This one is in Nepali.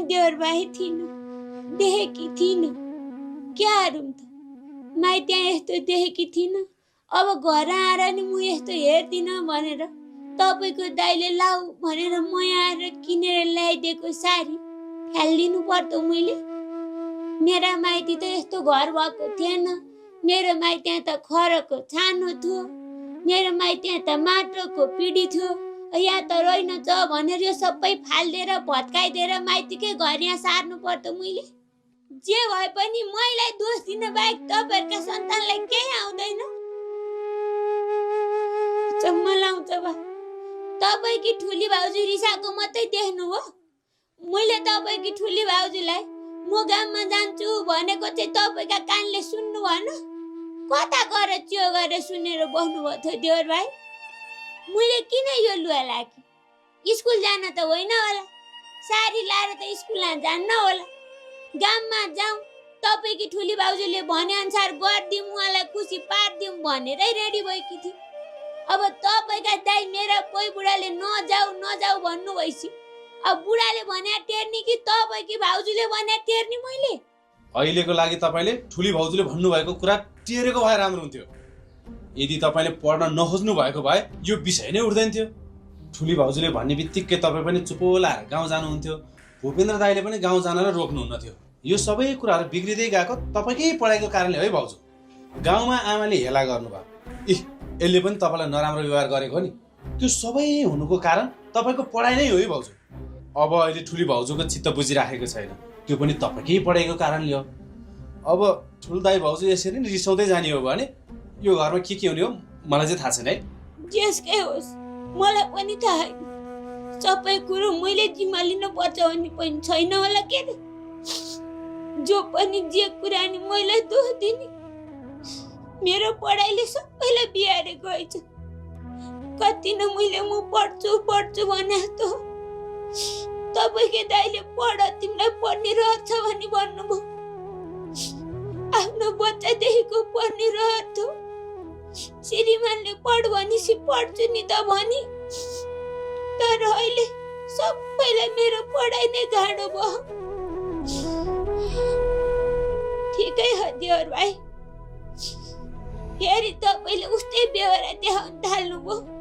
देवर भाइ थिइनँ, देखेकी थिइनँ। क्या हारौँ त, माइ त्यहाँ यस्तो देखेकी थिइनँ। अब घर आएर नि म यस्तो हेर्दिनँ भनेर तपाईँको दाइले लाऊ भनेर म आएर किनेर ल्याइदिएको साडी फालिदिनु पर्दो मैले। मेरा माइती त यस्तो घर भएको थिएन। मेरो माइ त्यहाँ त खरको छानो थियो, मेरो माइ त्यहाँ त माटोको पिडी थियो। यहाँ त रहेनछ भनेर यो सबै फालिदिएर भत्काइदिएर माइतीकै घर यहाँ सार्नु पर्दो मैले। जे भए पनि मैलाई दोष दिन बाहेक तपाईँहरूका सन्तानलाई केही आउँदैन। चम्म लाउँछ बा, तपाईँकी ठुली भाउजू रिसाको मात्रै देख्नु हो। मैले तपाईँकी ठुली भाउजूलाई म गाममा जान्छु भनेको चाहिँ तपाईँका कानले सुन्नु भएन। कता गएर च्यो गरेर सुनेर बस्नुभएको थियो देवर भाइ। मैले किन यो लुगा लागे? स्कुल जान त होइन होला, साडी लाएर त स्कुल जान्न होला। गाममा जाउँ, तपाईँकी ठुली भाउजूले भनेअनुसार गरिदिउँ, उहाँलाई खुसी पारिदिउँ भनेरै रेडी भएकी थिएँ। अब तपाईँका दाइ मेरा कोही बुढाले नजाऊ नजाऊ भन्नु भएपछि अब बुढाले भने टेर्नी कि तपाईँकी भाउजूले भने टेर्नी मैले? अहिलेको लागि तपाईँले ठुली भाउजूले भन्नुभएको कुरा टेरेको भए राम्रो हुन्थ्यो। यदि तपाईँले पढ्न नखोज्नु भएको भए यो विषय नै उठ्दैन थियो। ठुली भाउजूले भन्ने बित्तिकै तपाईँ पनि चुपो लाएर गाउँ जानुहुन्थ्यो। भूपेन्द्र दाइले पनि गाउँ जानलाई रोक्नुहुन्न थियो। यो सबै कुराहरू बिग्रिँदै गएको तपाईँकै पढाइको कारणले है भाउजू। गाउँमा आमाले हेला गर्नुभयो, यसले पनि तपाईँलाई नराम्रो व्यवहार गरेको नि। त्यो सबै हुनुको कारण तपाईँको पढाइ नै हो है भाउजू। अब अहिले ठुली भाउजूको चित्त बुझिराखेको छैन, त्यो पनि तपाईँकै पढाइको कारणले हो। अब ठुलो दाइ भाउजू यसरी नै रिसाउँदै जाने हो भने यो घरमा के हुने हो मलाई चाहिँ थाहा छैन है। जेसकै होस् मलाई पनि थाहा छैन। सबै कुरो मैले जिम्मा लिनु पर्छ भन्ने पनि छैन होला के रे। जो पनि जे कुरा नि मैले दोष दिने। मेरो पढाइले सबैलाई बिगारेको रहेछ। कति न मैले म पढ्छु भने जस्तो तपाईँकै दाइले पढ, तिमीलाई पढ्ने रहर छ भनी भन्नुभयो। आफ्नो बच्चादेखिको पढ्ने रहर थियो। श्रीमानले पढ भनेपछि पढ्छु नि त भनी, तर अहिले सबैलाई मेरो पढाइ नै गाह्रो भयो। ठिकै हो देवर भाइ, फेरि तपाईँले उस्तै बेहोरा देखाउन थाल्नुभयो।